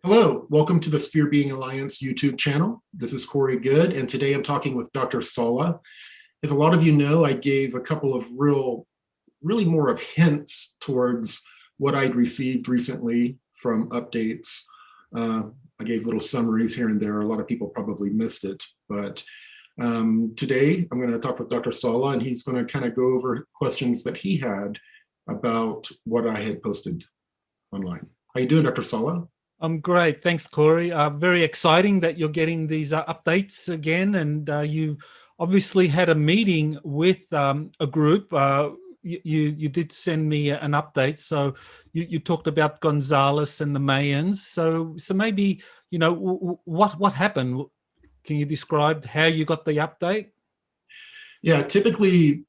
Hello, welcome to the Sphere Being Alliance YouTube channel. This is Corey Goode, and today I'm talking with Dr. Salla. As a lot of you know, I gave a couple of really more of hints towards what I'd received recently from updates. I gave little summaries here and there. A lot of people probably missed it, but today I'm going to talk with Dr. Salla, and he's going to kind of go over questions that he had about what I had posted online. How you doing, Dr. Salla? I'm great. Thanks, Corey. Very exciting that you're getting these updates again. And you obviously had a meeting with a group. You did send me an update. So you talked about Gonzales and the Mayans. So maybe, what happened? Can you describe how you got the update? Yeah, typically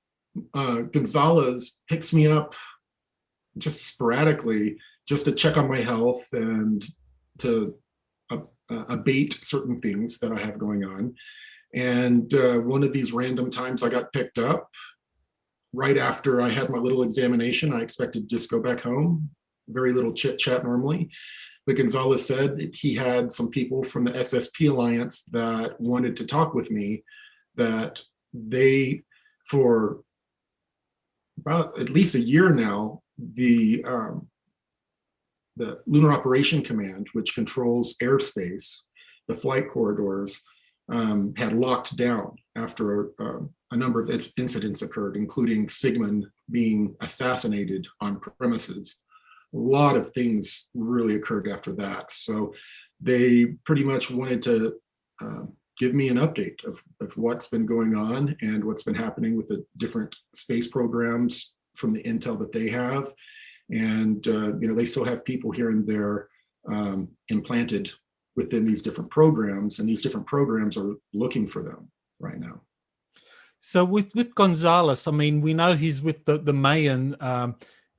Gonzales picks me up just sporadically just to check on my health and to abate certain things that I have going on. And one of these random times I got picked up right after I had my little examination. I expected to just go back home, very little chit chat normally. But Gonzales said he had some people from the SSP Alliance that wanted to talk with me, that they, for about at least a year now, the Lunar Operation Command, which controls airspace, the flight corridors, had locked down after a number of incidents occurred, including Sigmund being assassinated on premises. A lot of things really occurred after that. So they pretty much wanted to give me an update of what's been going on and what's been happening with the different space programs from the intel that they have. And they still have people here and there implanted within these different programs, and these different programs are looking for them right now. So with Gonzales, I mean, we know he's with the Mayan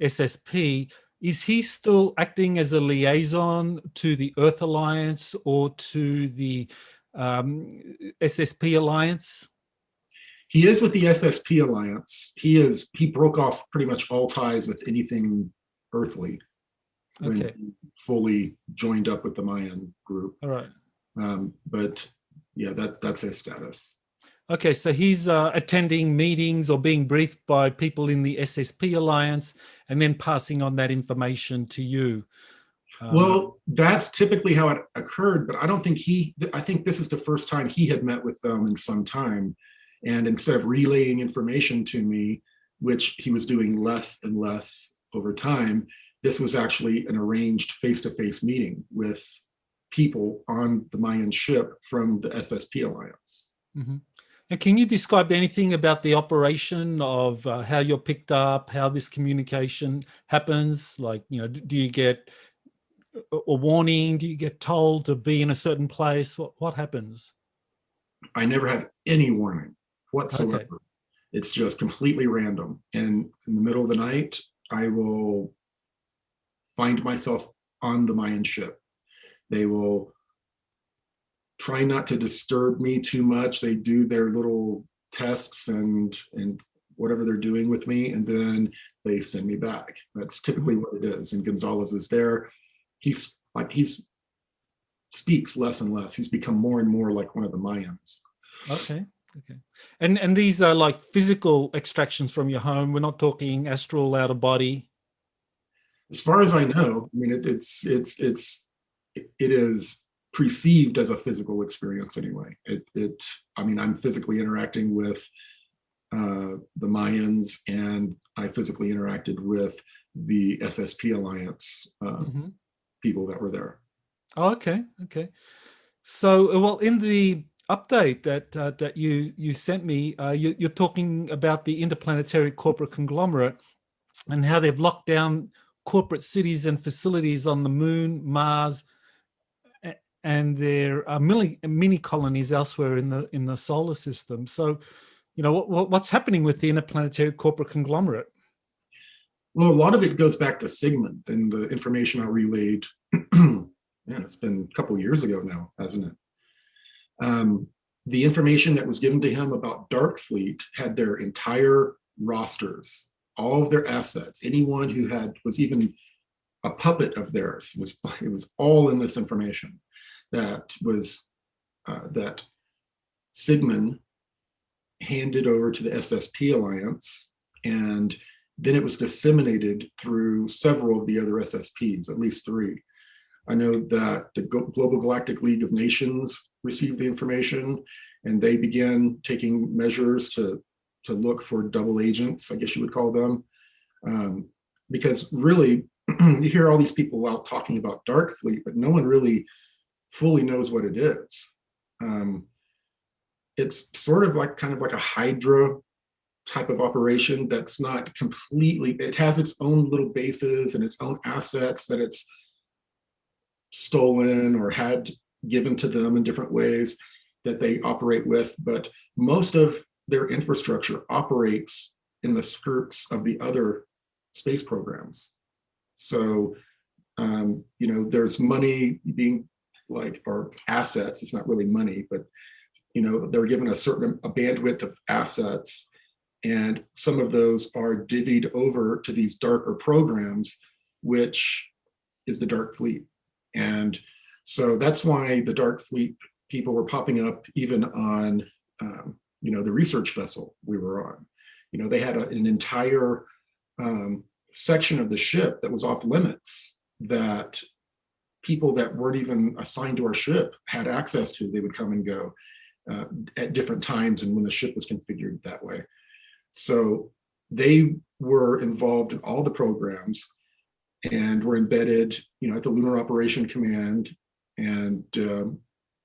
SSP. Is he still acting as a liaison to the Earth Alliance or to the SSP Alliance? He is with the SSP Alliance. He broke off pretty much all ties with anything earthly when he fully joined up with the Mayan group. All right. But yeah, that's his status. Okay, so he's attending meetings or being briefed by people in the SSP Alliance and then passing on that information to you. Well, that's typically how it occurred, but I don't think I think this is the first time he had met with them in some time. And instead of relaying information to me, which he was doing less and less over time, this was actually an arranged face-to-face meeting with people on the Mayan ship from the SSP Alliance. Mm-hmm. And can you describe anything about the operation of how you're picked up, how this communication happens? Like, do you get a warning? Do you get told to be in a certain place? What happens? I never have any warning whatsoever. Okay. It's just completely random. And in the middle of the night, I will find myself on the Mayan ship. They will try not to disturb me too much. They do their little tests and whatever they're doing with me, and then they send me back. That's typically what it is. And Gonzales is there. He's speaks less and less. He's become more and more like one of the Mayans. Okay. And these are like physical extractions from your home. We're not talking astral, out of body. As far as I know, I mean, it is perceived as a physical experience anyway. I mean, I'm physically interacting with the Mayans, and I physically interacted with the SSP Alliance people that were there. Oh, okay. So, well, in the update that you sent me, you're talking about the interplanetary corporate conglomerate and how they've locked down corporate cities and facilities on the moon, Mars, and there are mini colonies elsewhere in the solar system. So, what's happening with the interplanetary corporate conglomerate? Well, a lot of it goes back to Sigmund and the information I relayed. Yeah, it's been a couple of years ago now, hasn't it? The information that was given to him about Dark Fleet had their entire rosters, all of their assets. Anyone who was even a puppet of theirs. It was all in this information that was that Sigmund handed over to the SSP Alliance, and then it was disseminated through several of the other SSPs, at least 3. I know that the Global Galactic League of Nations received the information, and they began taking measures to look for double agents, I guess you would call them. Because really, you hear all these people out talking about Dark Fleet, but no one really fully knows what it is. It's sort of like kind of like a Hydra type of operation that's not completely, it has its own little bases and its own assets that it's stolen or had given to them in different ways that they operate with, but most of their infrastructure operates in the skirts of the other space programs. So, you know, there's money being like, or assets, it's not really money, but, you know, they're given a bandwidth of assets, and some of those are divvied over to these darker programs, which is the Dark Fleet. And so that's why the Dark Fleet people were popping up even on, you know, the research vessel we were on. You know, they had an entire section of the ship that was off limits that people that weren't even assigned to our ship had access to. They would come and go at different times and when the ship was configured that way. So they were involved in all the programs and were embedded, you know, at the Lunar Operation Command, and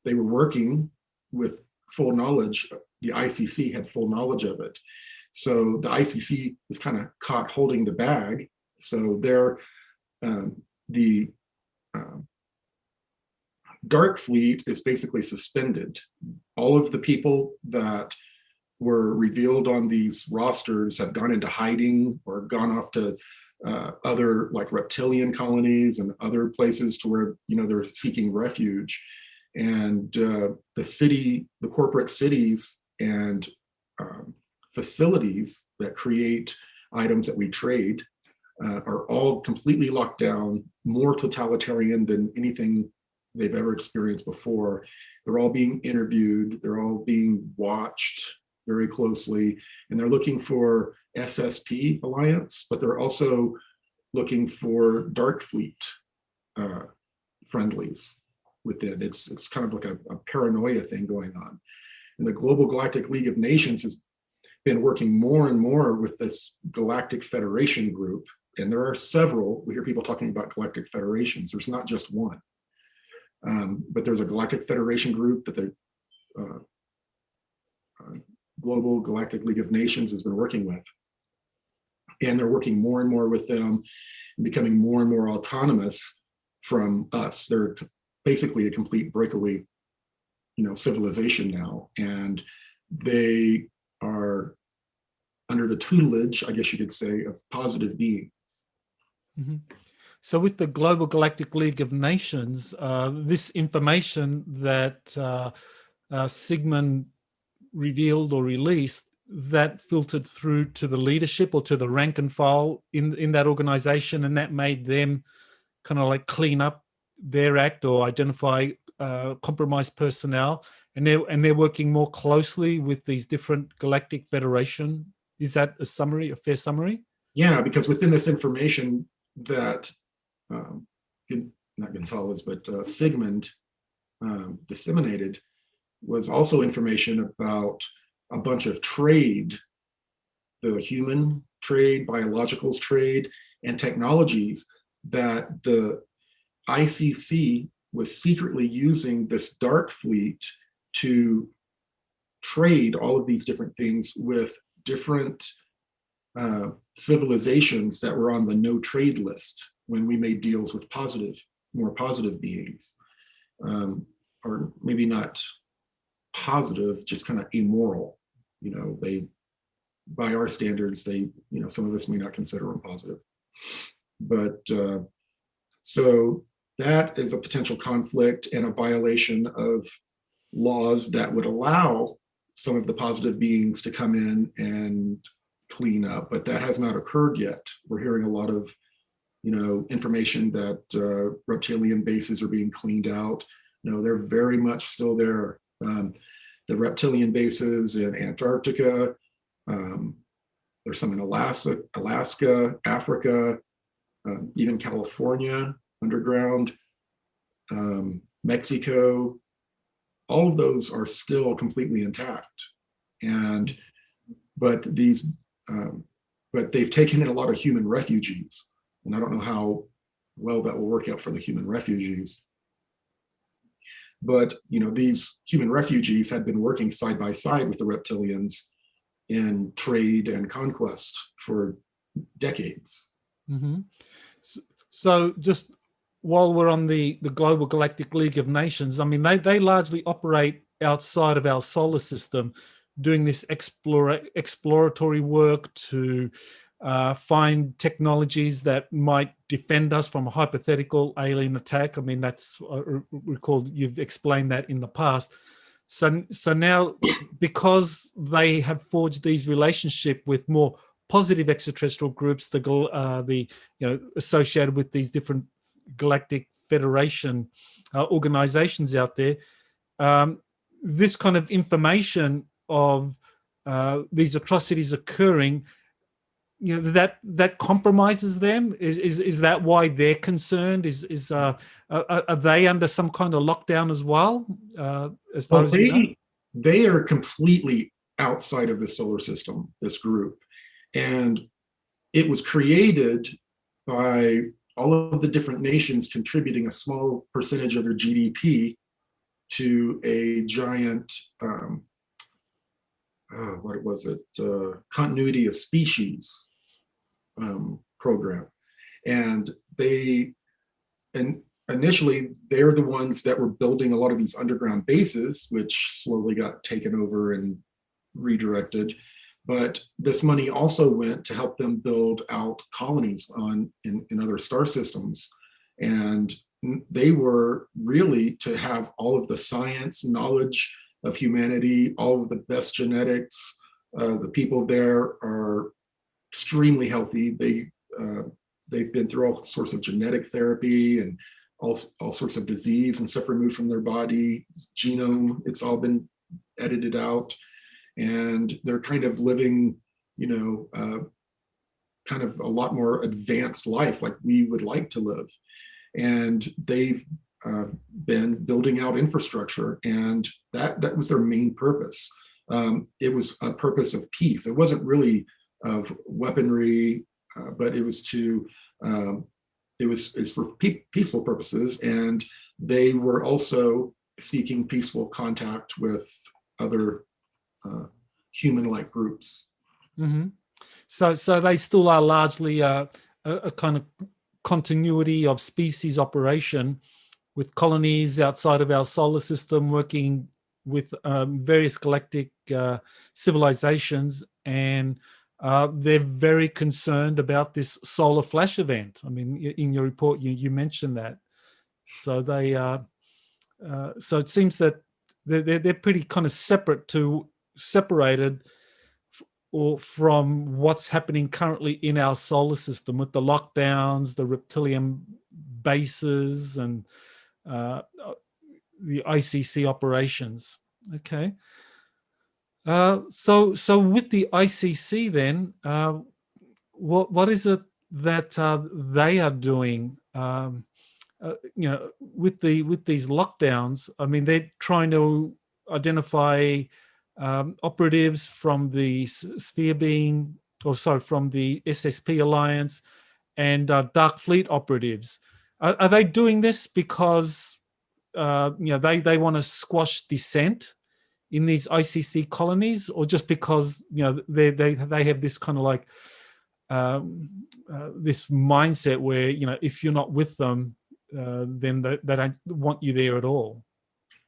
they were working with full knowledge. The ICC had full knowledge of it. So the ICC was kind of caught holding the bag. So they're the Dark Fleet is basically suspended. All of the people that were revealed on these rosters have gone into hiding or gone off to other like reptilian colonies and other places to where, you know, they're seeking refuge. And the corporate cities and facilities that create items that we trade are all completely locked down, more totalitarian than anything they've ever experienced before. They're all being interviewed, they're all being watched very closely, and they're looking for SSP Alliance, but they're also looking for Dark Fleet friendlies within. It's kind of like a paranoia thing going on. And the Global Galactic League of Nations has been working more and more with this Galactic Federation group, and there are several. We hear people talking about Galactic Federations. There's not just one, but there's a Galactic Federation group that the Global Galactic League of Nations has been working with, and they're working more and more with them and becoming more and more autonomous from us. They're basically a complete breakaway, you know, civilization now, and they are under the tutelage, I guess you could say, of positive beings. Mm-hmm. So with the Global Galactic League of Nations, this information that Sigmund revealed or released, that filtered through to the leadership or to the rank and file in that organization, and that made them kind of like clean up their act or identify compromised personnel, and they're working more closely with these different Galactic Federation. Is that a fair summary? Yeah, because within this information that not Gonzales, but Sigmund disseminated was also information about a bunch of trade, the human trade, biologicals trade, and technologies that the ICC was secretly using this Dark Fleet to trade all of these different things with different civilizations that were on the no trade list when we made deals with more positive beings, or maybe not positive, just kind of immoral. You know, they, by our standards, they, you know, some of us may not consider them positive. But so that is a potential conflict and a violation of laws that would allow some of the positive beings to come in and clean up, but that has not occurred yet. We're hearing a lot of information that reptilian bases are being cleaned out. No, they're very much still there. The reptilian bases in Antarctica, there's some in Alaska, Africa, even California underground, Mexico. All of those are still completely intact, but they've taken in a lot of human refugees, and I don't know how well that will work out for the human refugees. But these human refugees had been working side by side with the reptilians in trade and conquest for decades. Mm-hmm. So just while we're on the Global Galactic League of Nations, I mean, they largely operate outside of our solar system, doing this exploratory work to find technologies that might defend us from a hypothetical alien attack. I mean, that's, I recall you've explained that in the past. So now, because they have forged these relationships with more positive extraterrestrial groups, associated with these different Galactic Federation organizations out there, this kind of information of these atrocities occurring, that compromises them. Is that why they're concerned? Are they under some kind of lockdown as well? As far as they are completely outside of the solar system, this group, and it was created by all of the different nations contributing a small percentage of their GDP to a giant, continuity of species program. And initially, they're the ones that were building a lot of these underground bases, which slowly got taken over and redirected. But this money also went to help them build out colonies in other star systems. And they were really to have all of the science, knowledge of humanity, all of the best genetics. The people there are extremely healthy. They've been through all sorts of genetic therapy and all sorts of disease and stuff removed from their body, genome, it's all been edited out. And they're kind of living, kind of a lot more advanced life like we would like to live. And they've been building out infrastructure, and that was their main purpose. It was a purpose of peace. It wasn't really of weaponry, but it was for peaceful purposes. And they were also seeking peaceful contact with other human-like groups. Mm-hmm. So they still are largely a kind of continuity of species operation, with colonies outside of our solar system working with various galactic civilizations, and they're very concerned about this solar flash event. I mean, in your report, you mentioned that. So they, so it seems that they're pretty kind of separated or from what's happening currently in our solar system with the lockdowns, the reptilian bases, and the ICC operations. Okay. So with the ICC then, what is it that they are doing? With these lockdowns, I mean, they're trying to identify operatives from the from the SSP Alliance and Dark Fleet operatives. Are they doing this because they want to squash dissent in these ICC colonies, or just because they have this kind of like this mindset where if you're not with them, then they don't want you there at all?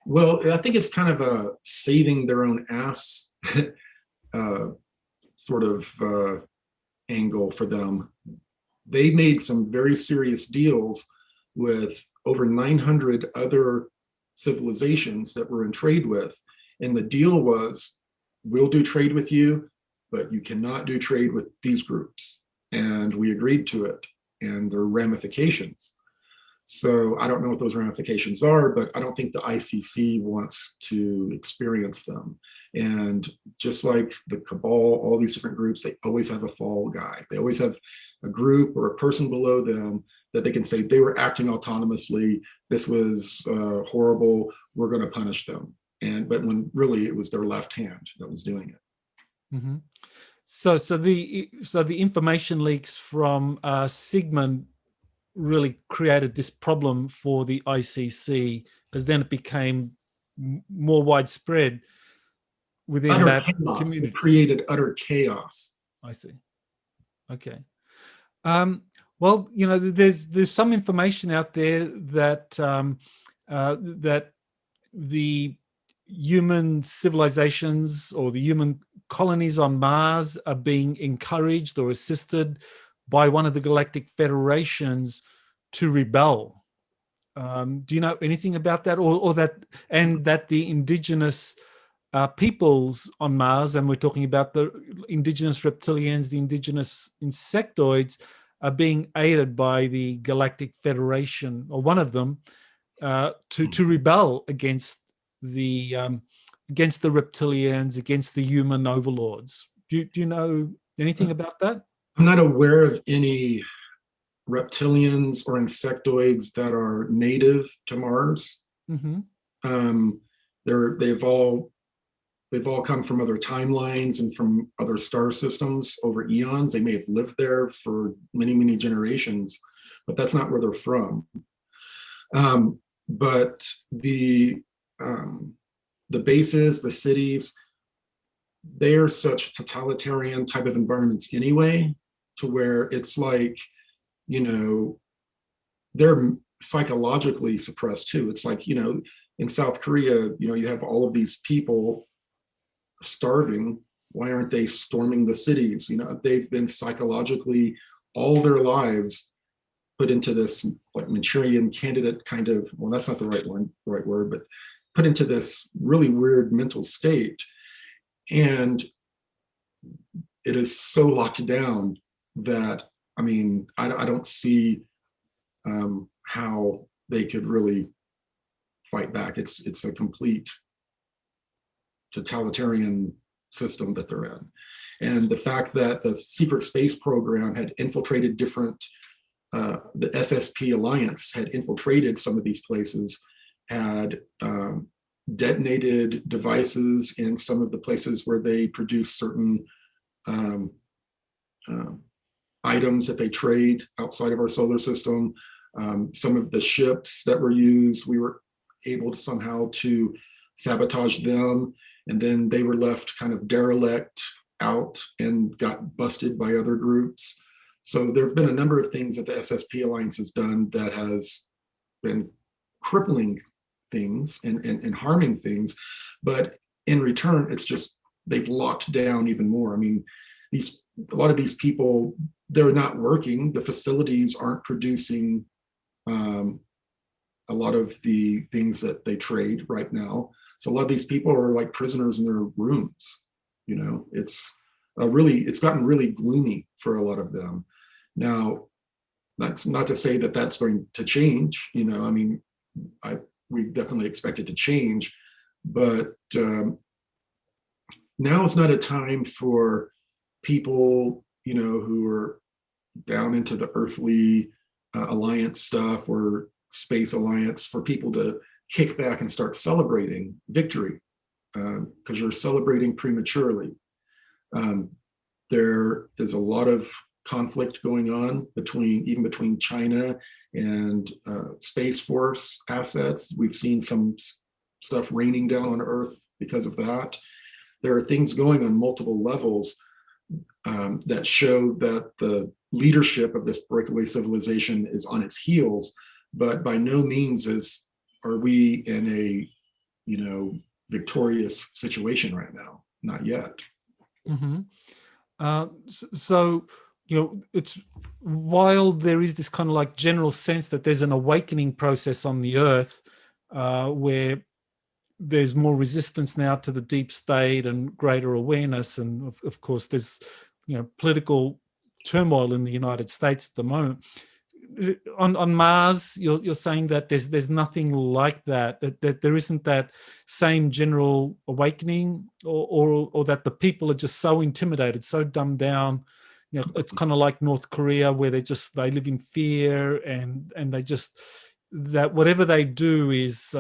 Well, I think it's kind of a saving their own ass sort of angle for them. They made some very serious deals with over 900 other civilizations that we're in trade with. And the deal was, we'll do trade with you, but you cannot do trade with these groups. And we agreed to it. and their ramifications. So I don't know what those ramifications are, but I don't think the ICC wants to experience them. And just like the cabal, all these different groups, they always have a fall guy. They always have a group or a person below them that they can say they were acting autonomously. This was horrible. We're going to punish them. But when really it was their left hand that was doing it. Mm-hmm. So the information leaks from Sigmund really created this problem for the ICC, because then it became more widespread within utter that chaos. community. It created utter chaos. I see. Okay. Well, there's some information out there that that the human civilizations or the human colonies on Mars are being encouraged or assisted by one of the galactic federations to rebel. Do you know anything about that, or that the indigenous peoples on Mars, and we're talking about the indigenous reptilians, the indigenous insectoids, are being aided by the Galactic Federation, or one of them, to rebel against the reptilians, against the human overlords? Do you know anything about that? I'm not aware of any reptilians or insectoids that are native to Mars. Mm-hmm. They've all come from other timelines and from other star systems over eons. They may have lived there for many, many generations, but that's not where they're from. But the bases, the cities, they are such totalitarian type of environments anyway, to where it's like, they're psychologically suppressed too. It's like, in South Korea, you have all of these people starving. Why aren't they storming the cities? They've been psychologically all their lives put into this like Manchurian candidate kind of, well, that's not the right word, but put into this really weird mental state. And it is so locked down that, I don't see how they could really fight back. It's a complete totalitarian system that they're in. And the fact that the secret space program had infiltrated the SSP Alliance had infiltrated some of these places, had detonated devices in some of the places where they produce certain items that they trade outside of our solar system. Some of the ships that were used, we were able to somehow to sabotage them, and then they were left kind of derelict out and got busted by other groups. So there have been a number of things that the SSP Alliance has done that has been crippling things and harming things, but in return, it's just they've locked down even more. A lot of these people, they're not working. The facilities aren't producing a lot of the things that they trade right now. So a lot of these people are like prisoners in their rooms. It's gotten really gloomy for a lot of them. Now, that's not to say that that's going to change. We definitely expect it to change, but now is not a time for people, who are down into the earthly alliance stuff or space alliance, for people to kick back and start celebrating victory, because you're celebrating prematurely. There is a lot of conflict going on between China and Space Force assets. We've seen some stuff raining down on Earth because of that. There are things going on multiple levels that show that the leadership of this breakaway civilization is on its heels, but by no means are we in a victorious situation right now. Not yet. Mm-hmm. So it's, while there is this kind of like general sense that there's an awakening process on the Earth, where there's more resistance now to the deep state and greater awareness, and of course there's political turmoil in the United States at the moment. On Mars, you're saying that there's nothing like that, that there isn't that same general awakening, or that the people are just so intimidated, so dumbed down. You know, it's kind of like North Korea, where they live in fear, and they just, that whatever they do is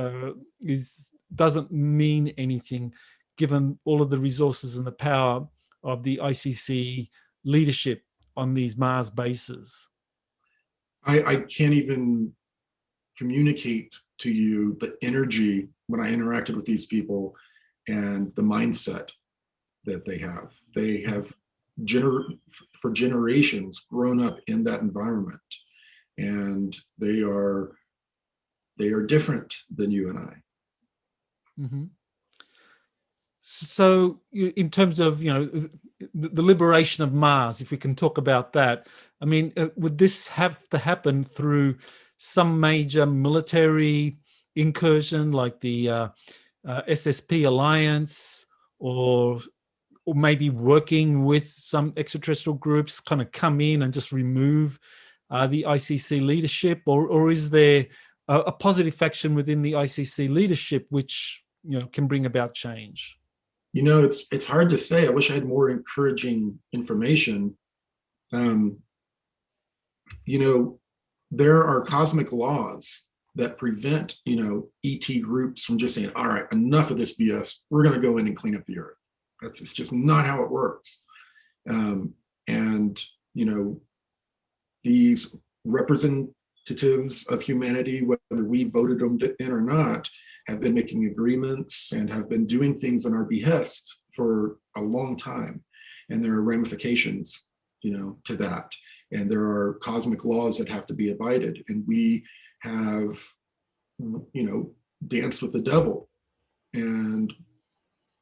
doesn't mean anything, given all of the resources and the power of the ICC leadership on these Mars bases. I can't even communicate to you the energy when I interacted with these people and the mindset that they have. They have for generations grown up in that environment, and they are different than you and I. Mm-hmm. So in terms of, the liberation of Mars, if we can talk about that, I mean, would this have to happen through some major military incursion like the SSP Alliance, or maybe working with some extraterrestrial groups, kind of come in and just remove the ICC leadership, or is there a positive faction within the ICC leadership which can bring about change? It's hard to say. I wish I had more encouraging information. There are cosmic laws that prevent, ET groups from just saying, all right, enough of this BS. We're going to go in and clean up the earth. It's just not how it works. And these representatives of humanity, whether we voted them in or not, have been making agreements and have been doing things on our behest for a long time. And there are ramifications, to that. And there are cosmic laws that have to be abided. And we have, danced with the devil. And,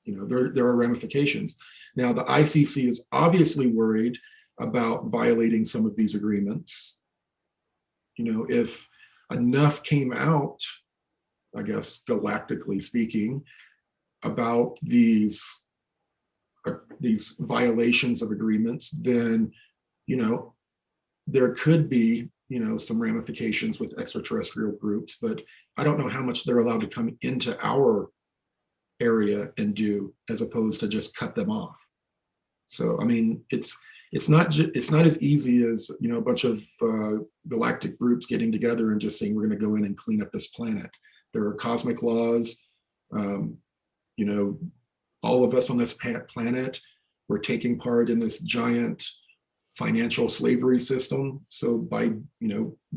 there are ramifications. Now, the ICC is obviously worried about violating some of these agreements. If enough came out, I guess, galactically speaking, about these violations of agreements, then, there could be, some ramifications with extraterrestrial groups, but I don't know how much they're allowed to come into our area and do, as opposed to just cut them off. So, I mean, it's not as easy as, a bunch of galactic groups getting together and just saying, we're going to go in and clean up this planet. There are cosmic laws. All of us on this planet, we're taking part in this giant financial slavery system. So by,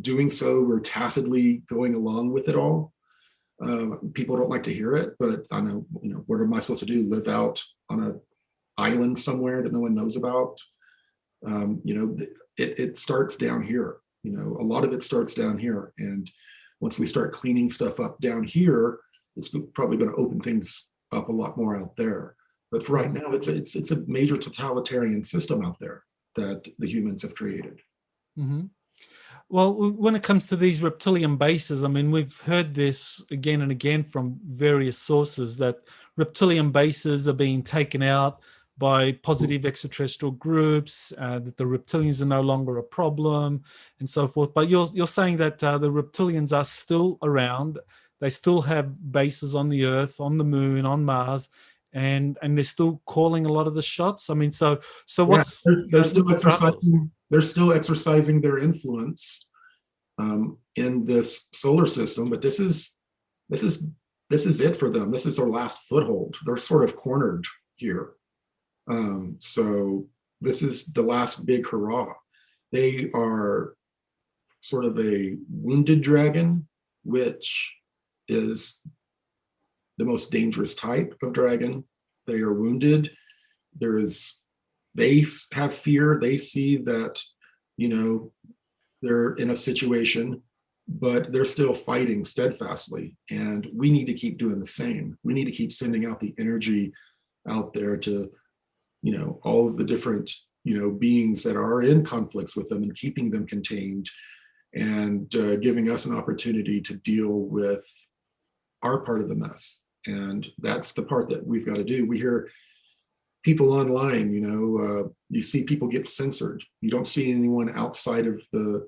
doing so, we're tacitly going along with it all. People don't like to hear it, but I know, what am I supposed to do? Live out on an island somewhere that no one knows about? It starts down here. A lot of it starts down here. And once we start cleaning stuff up down here, it's probably going to open things up a lot more out there. But for right now, it's a major totalitarian system out there that the humans have created. Mm-hmm. Well, when it comes to these reptilian bases, I mean, we've heard this again and again from various sources that reptilian bases are being taken out by positive extraterrestrial groups, that the reptilians are no longer a problem, and so forth. But you're saying that the reptilians are still around. They still have bases on the Earth, on the Moon, on Mars, and they're still calling a lot of the shots. I mean, so what's they're still exercising. They're still exercising their influence in this solar system, but this is it for them. This is their last foothold. They're sort of cornered here. So this is the last big hurrah. They are sort of a wounded dragon, which is the most dangerous type of dragon. They are wounded. They have fear. They see that, they're in a situation, but they're still fighting steadfastly. And we need to keep doing the same. We need to keep sending out the energy out there to, all of the different, beings that are in conflicts with them, and keeping them contained, and giving us an opportunity to deal with our part of the mess. And that's the part that we've got to do. We hear, people online, you see people get censored. You don't see anyone outside of the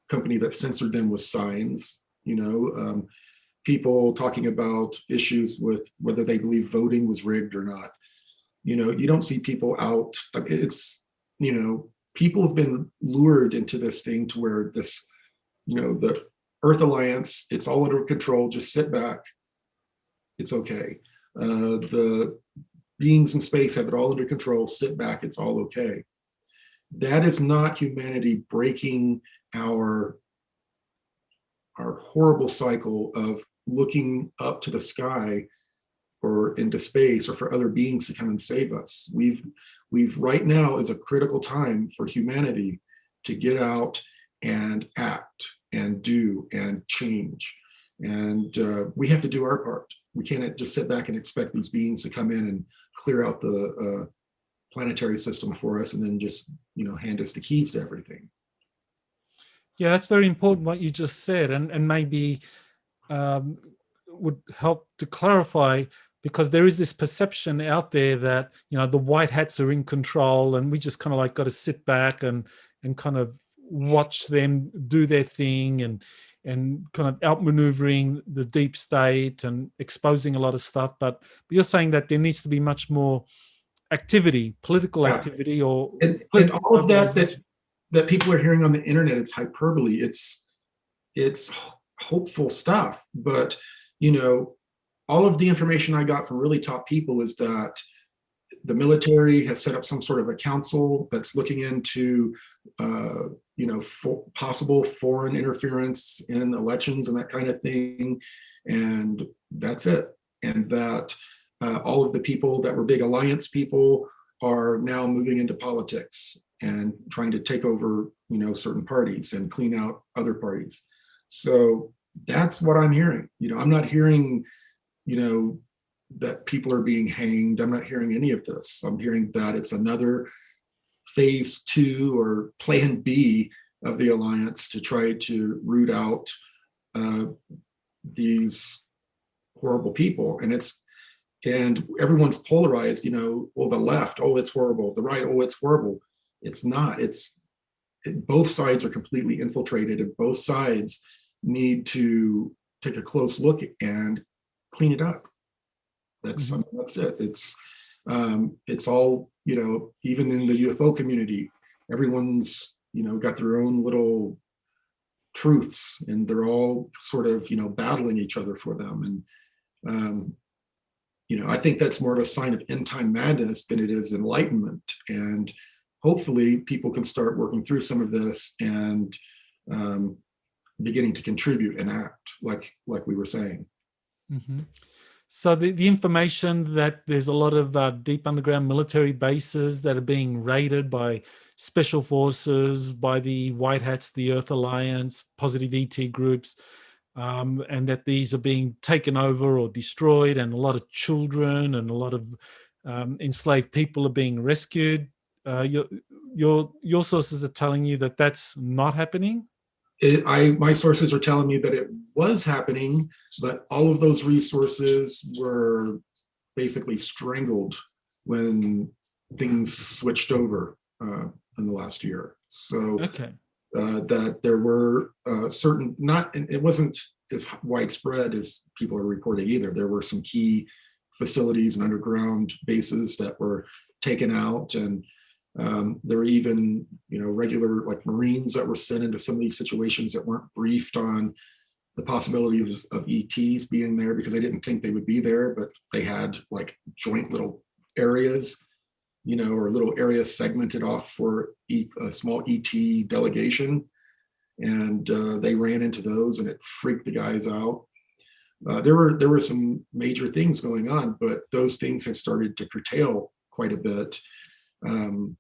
company that censored them with signs. People talking about issues with whether they believe voting was rigged or not. You don't see people out. It's, people have been lured into this thing to where this, the Earth Alliance, it's all under control. Just sit back. It's okay. The beings in space have it all under control. Sit back. It's all okay. That is not humanity breaking our horrible cycle of looking up to the sky or into space or for other beings to come and save us. We've right now is a critical time for humanity to get out and act and do and change. And we have to do our part. We can't just sit back and expect these beings to come in and clear out the planetary system for us and then just, hand us the keys to everything. Yeah, that's very important what you just said, and maybe would help to clarify, because there is this perception out there that the white hats are in control, and we just kind of like got to sit back and kind of watch them do their thing, and kind of outmaneuvering the deep state and exposing a lot of stuff. But you're saying that there needs to be much more activity, political activity, or and all of that people are hearing on the internet. It's hyperbole. It's hopeful stuff, but all of the information I got from really top people is that the military has set up some sort of a council that's looking into possible foreign interference in elections and that kind of thing, and that's it. And that all of the people that were big alliance people are now moving into politics and trying to take over certain parties and clean out other parties. So that's what I'm hearing. I'm not hearing that people are being hanged. I'm not hearing any of this. I'm hearing that it's another phase 2 or plan B of the alliance to try to root out these horrible people. And everyone's polarized, well, the left, oh, it's horrible. The right, oh, it's horrible. It's not. Both sides are completely infiltrated, and both sides need to take a close look and clean it up. That's it. It's all, even in the UFO community, everyone's got their own little truths, and they're all sort of battling each other for them. And I think that's more of a sign of end time madness than it is enlightenment. And hopefully people can start working through some of this and beginning to contribute and act like we were saying. Mm-hmm. So the information that there's a lot of deep underground military bases that are being raided by special forces, by the White Hats, the Earth Alliance, positive ET groups, and that these are being taken over or destroyed, and a lot of children and a lot of enslaved people are being rescued. Your sources are telling you that that's not happening? My sources are telling me that it was happening, but all of those resources were basically strangled when things switched over in the last year. So that there were certain, it wasn't as widespread as people are reporting either. There were some key facilities and underground bases that were taken out, and there were even, regular like Marines that were sent into some of these situations that weren't briefed on the possibility of ETs being there, because they didn't think they would be there, but they had like joint little areas, or little areas segmented off for a small ET delegation. And they ran into those, and it freaked the guys out. There were some major things going on, but those things have started to curtail quite a bit. And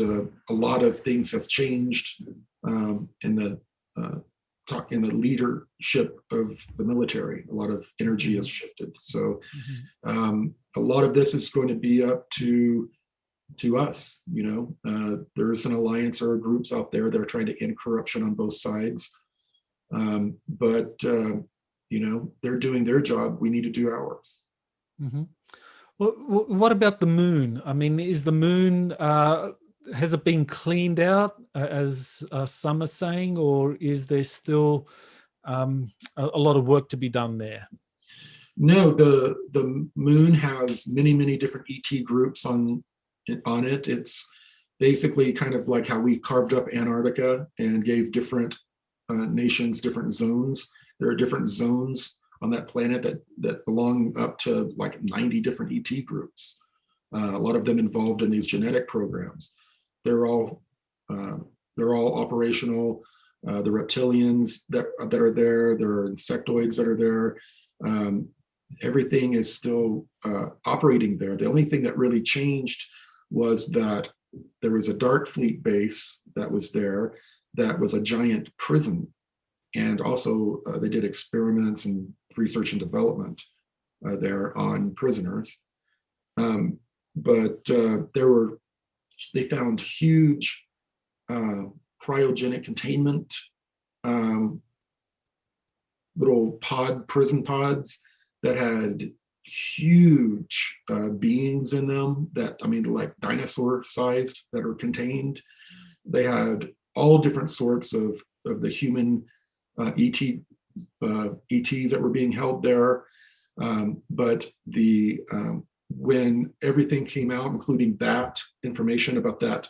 a lot of things have changed in the leadership of the military. A lot of energy has shifted. So a lot of this is going to be up to us. There's an alliance or groups out there that are trying to end corruption on both sides. But they're doing their job. We need to do ours. Mm-hmm. What about the moon? I mean, is the moon, has it been cleaned out, as some are saying, or is there still a lot of work to be done there? No, the moon has many different ET groups on it. It's basically kind of like how we carved up Antarctica and gave different nations different zones. There are different zones on that planet that belong up to like 90 different ET groups. A lot of them involved in these genetic programs. They're all uh, they're all operational. The reptilians that are there, there are insectoids that are there. Um, Everything is still operating there. The only thing that really changed was that there was a Dark Fleet base that was there that was a giant prison. And also, they did experiments and research and development there on prisoners. Um, but they found huge cryogenic containment, um, little prison pods that had huge beings in them that, I mean, like dinosaur sized that are contained. They had all different sorts of the human ETs that were being held there. But when everything came out, including that information about that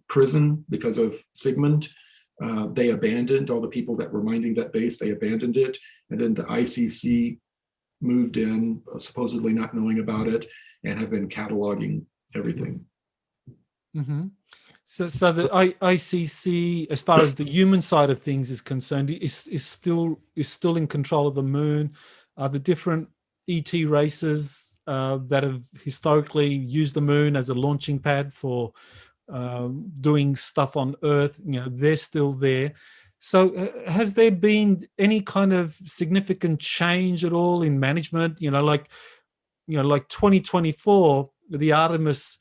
prison because of Sigmund, they abandoned all the people that were minding that base. They abandoned it, and then the ICC moved in, supposedly not knowing about it, and have been cataloging everything. Mm-hmm. So the ICC, as far as the human side of things is concerned, is still in control of the moon. The different ET races that have historically used the moon as a launching pad for doing stuff on Earth, they're still there. So has there been any kind of significant change at all in management? Like 2024, the Artemis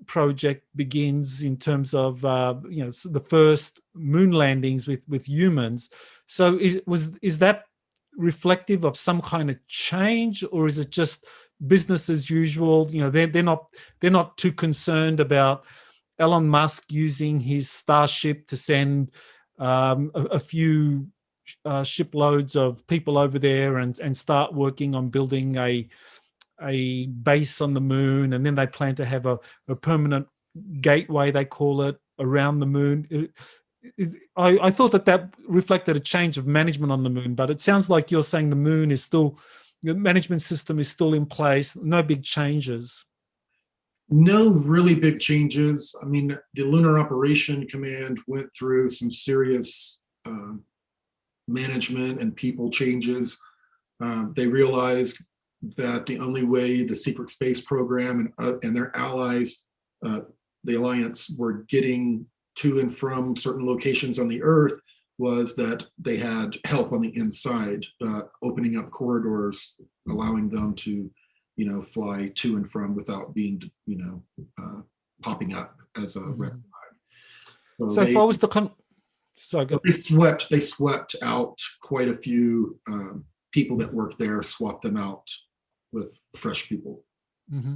project begins in terms of the first moon landings with humans. So is that reflective of some kind of change, or is it just business as usual? They're not too concerned about Elon Musk using his Starship to send a few shiploads of people over there and start working on building a base on the moon, and then they plan to have a permanent gateway, they call it, around the moon. I thought that reflected a change of management on the moon, but it sounds like you're saying the moon is still, the management system is still in place, no big changes. No really big changes. I mean, the Lunar Operation Command went through some serious management and people changes. They realized that the only way the secret space program and their allies, the Alliance, were getting to and from certain locations on the Earth was that they had help on the inside, opening up corridors, allowing them to, fly to and from without being, popping up as a red flag. So if I was to sorry, go. They swept out quite a few people that worked there, swapped them out with fresh people. Mm-hmm.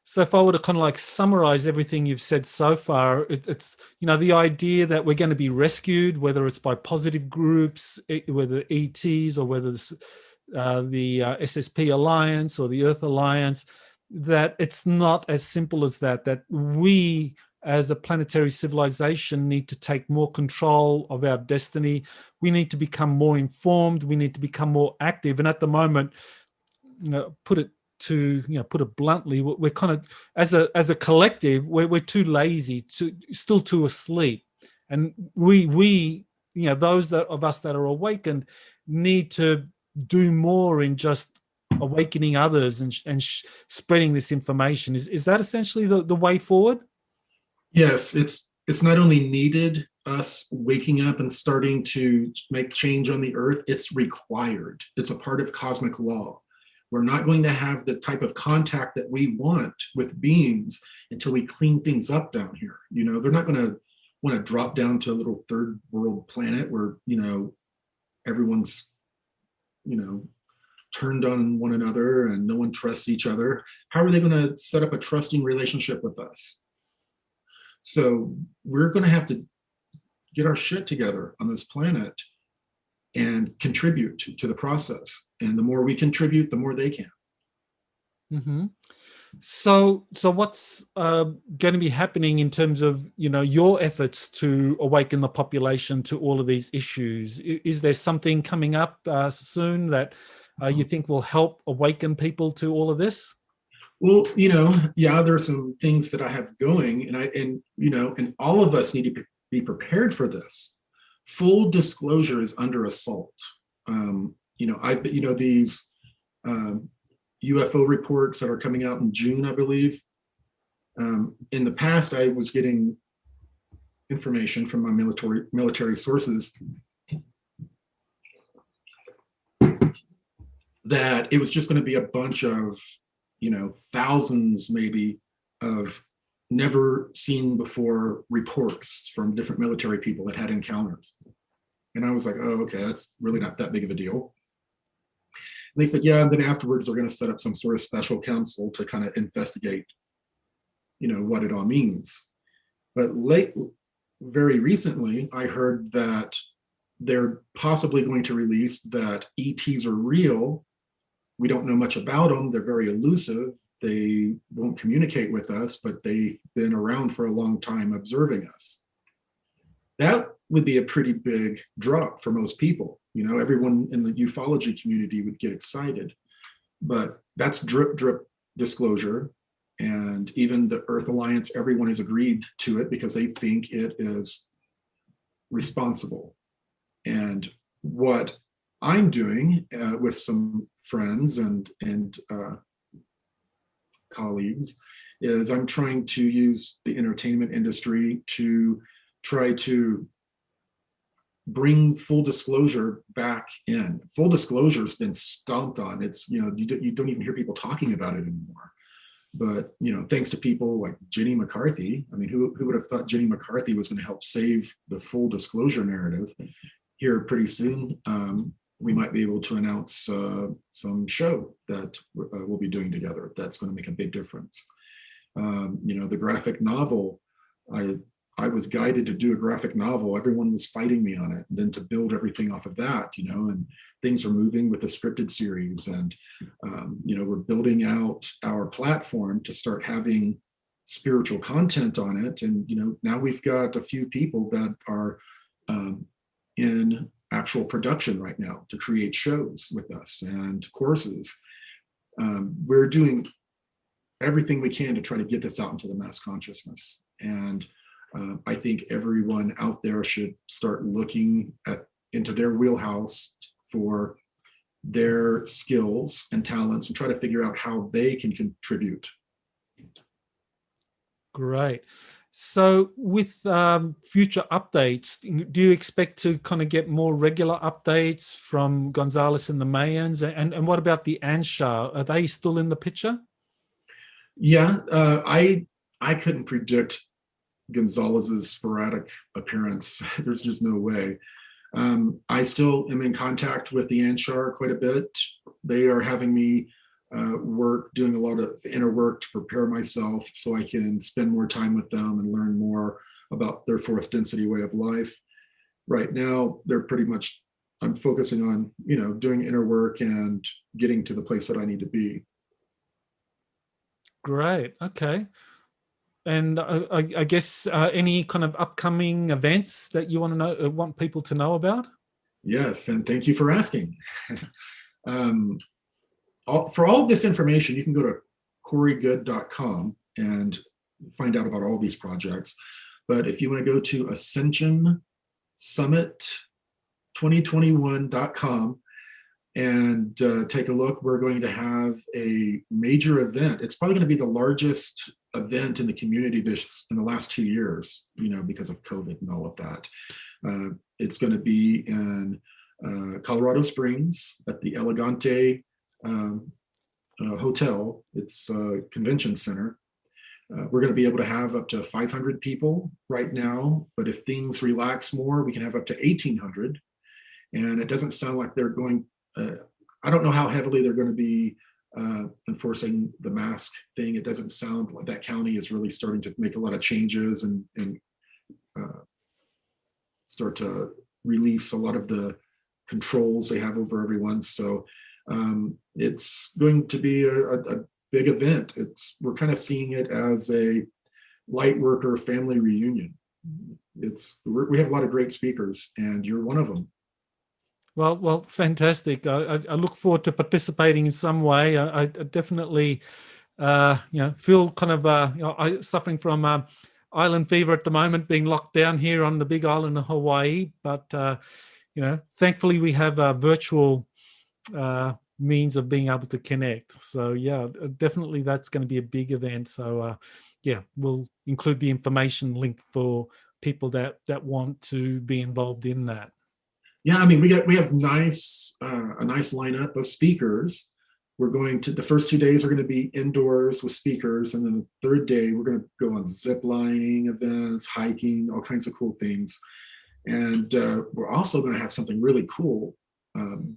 So if I were to kind of like summarize everything you've said so far, it's the idea that we're going to be rescued, whether it's by positive groups, whether ETs or whether it's the SSP Alliance or the Earth Alliance, that it's not as simple as that we as a planetary civilization need to take more control of our destiny. We need to become more informed. We need to become more active. And at the moment, put it bluntly, we're kind of, as a collective, we're too lazy, still too asleep. And we those of us that are awakened need to do more in just awakening others and spreading this information. Is that essentially the way forward? Yes, it's not only needed, us waking up and starting to make change on the Earth, it's required. It's a part of cosmic law. We're not going to have the type of contact that we want with beings until we clean things up down here. They're not going to want to drop down to a little third world planet where, everyone's, turned on one another and no one trusts each other, how are they going to set up a trusting relationship with us? So we're going to have to get our shit together on this planet and contribute to the process. And the more we contribute, the more they can. Mm-hmm. So what's going to be happening in terms of, your efforts to awaken the population to all of these issues? Is there something coming up soon that you think will help awaken people to all of this? Well, yeah, there are some things that I have going, and all of us need to be prepared for this. Full disclosure is under assault. These UFO reports that are coming out in June, I believe. In the past, I was getting information from my military sources that it was just going to be a bunch of, thousands maybe of never seen before reports from different military people that had encounters. And I was like, oh, okay, that's really not that big of a deal. And they said, yeah, and then afterwards they're going to set up some sort of special counsel to kind of investigate, what it all means. But very recently, I heard that they're possibly going to release that ETs are real. We don't know much about them. They're very elusive. They won't communicate with us, but they've been around for a long time observing us. That would be a pretty big drop for most people. Everyone in the ufology community would get excited, but that's drip disclosure. And even the Earth Alliance, everyone has agreed to it because they think it is responsible. And what I'm doing with some friends and colleagues is I'm trying to use the entertainment industry to try to bring full disclosure back in. Full disclosure has been stomped on. It's, you don't even hear people talking about it anymore. But, thanks to people like Jenny McCarthy, I mean, who would have thought Jenny McCarthy was going to help save the full disclosure narrative? Here pretty soon, we might be able to announce some show that we'll be doing together. That's going to make a big difference. The graphic novel, I was guided to do a graphic novel. Everyone was fighting me on it. And then to build everything off of that, and things are moving with the scripted series. And, we're building out our platform to start having spiritual content on it. And, now we've got a few people that are in actual production right now to create shows with us and courses. We're doing everything we can to try to get this out into the mass consciousness. And I think everyone out there should start looking into their wheelhouse for their skills and talents and try to figure out how they can contribute. Great. So with future updates, do you expect to kind of get more regular updates from Gonzales and the Mayans? And what about the Anshar? Are they still in the picture? Yeah, I couldn't predict Gonzales's sporadic appearance. There's just no way. I still am in contact with the Anshar quite a bit. They are having me doing a lot of inner work to prepare myself so I can spend more time with them and learn more about their fourth density way of life. Right now, I'm focusing on, doing inner work and getting to the place that I need to be. Great. Okay. And I guess any kind of upcoming events that you want people to know about? Yes, and thank you for asking. For all of this information, you can go to CoreyGoode.com and find out about all these projects. But if you want to go to Ascension Summit 2021.com and take a look, we're going to have a major event. It's probably going to be the largest event in the community in the last 2 years, because of COVID and all of that. It's going to be in Colorado Springs at the Elegante Hotel. It's a convention center. We're going to be able to have up to 500 people right now, but if things relax more, we can have up to 1,800. And it doesn't sound like they're going, I I don't know how heavily they're going to be enforcing the mask thing. It doesn't sound like that county is really starting to make a lot of changes and start to release a lot of the controls they have over everyone. So it's going to be a big event. We're kind of seeing it as a light worker family reunion. We have a lot of great speakers, and you're one of them. Well, fantastic. I look forward to participating in some way. I definitely, feel kind of, suffering from island fever at the moment, being locked down here on the big island of Hawaii. But, thankfully we have a virtual means of being able to connect. So, yeah, definitely that's going to be a big event. So, we'll include the information link for people that want to be involved in that. Yeah, I mean, we have a nice lineup of speakers. We're going to, the first 2 days are going to be indoors with speakers, and then the third day we're going to go on zip lining events, hiking, all kinds of cool things. And we're also going to have something really cool.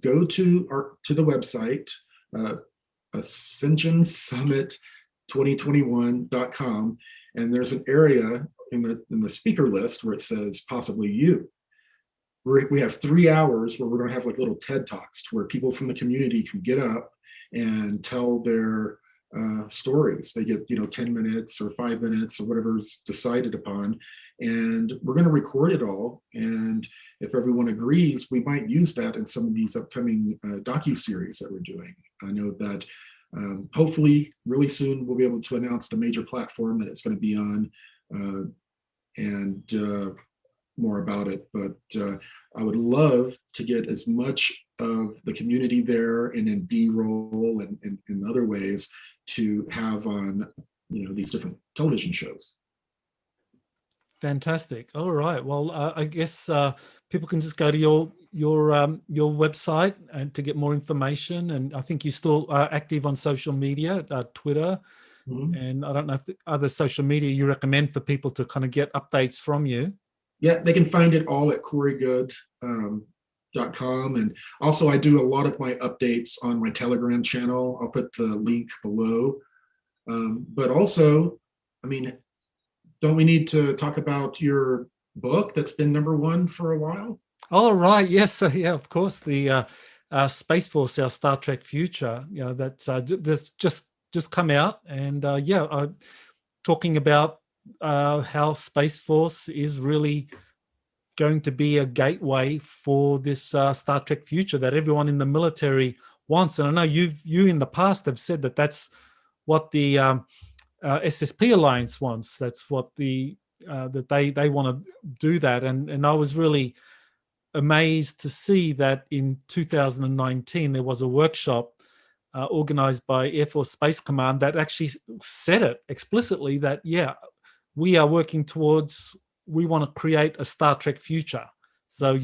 Go to the website, ascensionsummit2021.com, and there's an area in the speaker list where it says possibly you. We have 3 hours where we're going to have like little TED Talks where people from the community can get up and tell their stories. They get 10 minutes or 5 minutes or whatever's decided upon, and we're going to record it all. And if everyone agrees, we might use that in some of these upcoming docu-series that we're doing. I know that hopefully really soon we'll be able to announce the major platform that it's going to be on, and more about it. But I would love to get as much of the community there, and in B-roll and in other ways, to have on these different television shows. Fantastic. All right. Well, I guess people can just go to your website and to get more information. And I think you're still active on social media, Twitter. Mm-hmm. And I don't know if the other social media you recommend for people to kind of get updates from you. Yeah, they can find it all at CoreyGoode.com. And also I do a lot of my updates on my Telegram channel. I'll put the link below. But also, I mean, don't we need to talk about your book that's been #1 for a while? Oh, right. Yes. Yeah, of course. The Space Force, our Star Trek future, that's just come out. And talking about how Space Force is really going to be a gateway for this Star Trek future that everyone in the military wants. And I know you in the past have said that that's what the SSP Alliance wants. That's what that they want to do that. And I was really amazed to see that in 2019 there was a workshop organized by Air Force Space Command that actually said it explicitly that we are working towards, we want to create a Star Trek future. So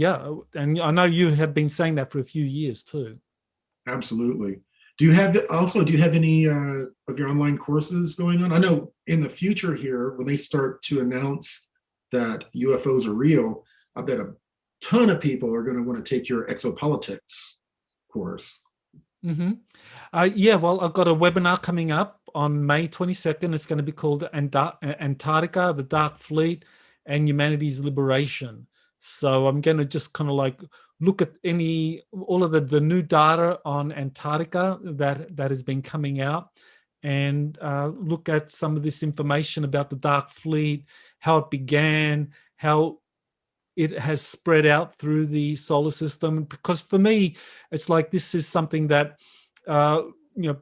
and I know you have been saying that for a few years too. Absolutely. Do you have any of your online courses going on? I know in the future here, when they start to announce that UFOs are real, I bet a ton of people are going to want to take your exopolitics course. Mm-hmm. Well, I've got a webinar coming up on May 22nd. It's going to be called Antarctica, the Dark Fleet, and Humanity's Liberation. So I'm going to just kind of like look at all of the new data on Antarctica that has been coming out, and look at some of this information about the Dark Fleet, how it began, how it has spread out through the solar system. Because for me, it's like this is something that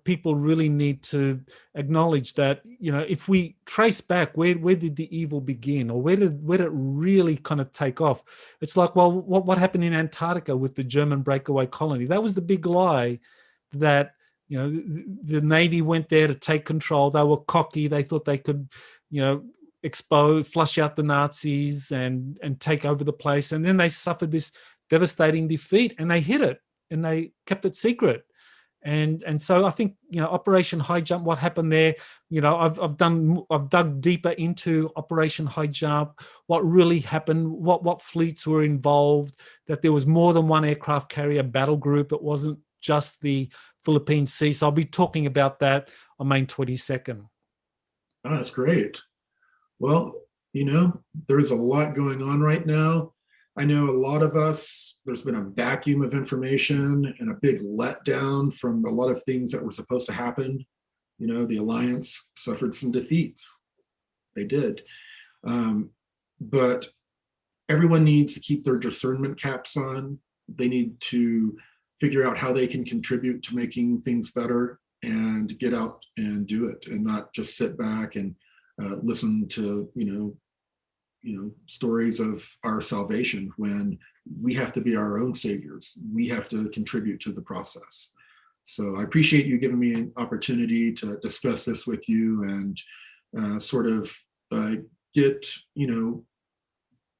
people really need to acknowledge, that if we trace back where did the evil begin, or where did it really kind of take off? It's like, well, what happened in Antarctica with the German breakaway colony? That was the big lie, that the Navy went there to take control. They were cocky. They thought they could flush out the Nazis and take over the place. And then they suffered this devastating defeat, and they hid it, and they kept it secret. And so I think Operation High Jump, what happened there, I've dug deeper into Operation High Jump, what really happened, what fleets were involved, that there was more than one aircraft carrier battle group. It wasn't just the Philippine Sea. So I'll be talking about that on May 22nd. Oh, that's great. Well, there's a lot going on right now. I know a lot of us, there's been a vacuum of information and a big letdown from a lot of things that were supposed to happen. The Alliance suffered some defeats. They did. But everyone needs to keep their discernment caps on. They need to figure out how they can contribute to making things better and get out and do it, and not just sit back and listen to, stories of our salvation, when we have to be our own saviors. We have to contribute to the process. So I appreciate you giving me an opportunity to discuss this with you and sort of get,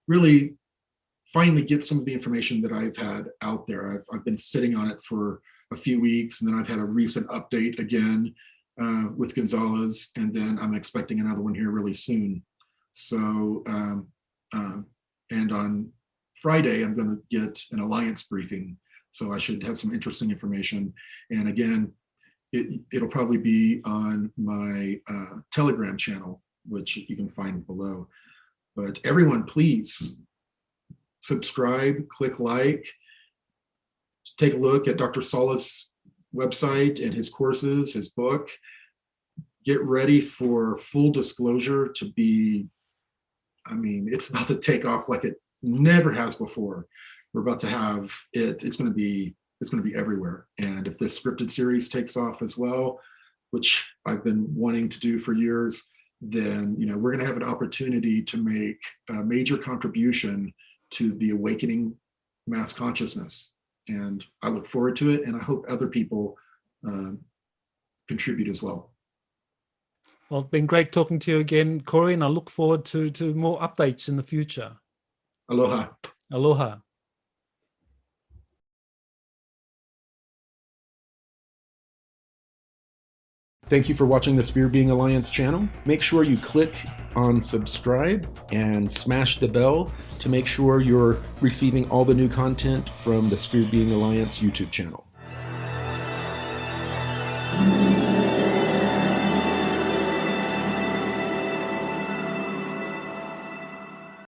really finally get some of the information that I've had out there. I've been sitting on it for a few weeks, and then I've had a recent update again with Gonzales, and then I'm expecting another one here really soon. So, and on Friday, I'm going to get an Alliance briefing. So I should have some interesting information. And again, it'll probably be on my Telegram channel, which you can find below. But everyone, please subscribe, click like, take a look at Dr. Salla's website and his courses, his book. Get ready for full disclosure to be, it's about to take off like it never has before. We're about to have it, it's going to be everywhere. And if this scripted series takes off as well, which I've been wanting to do for years, then we're going to have an opportunity to make a major contribution to the awakening mass consciousness. And I look forward to it, and I hope other people contribute as well. Well, it's been great talking to you again, Corey, and I look forward to more updates in the future. Aloha. Aloha. Thank you for watching the Sphere Being Alliance channel. Make sure you click on subscribe and smash the bell to make sure you're receiving all the new content from the Sphere Being Alliance YouTube channel.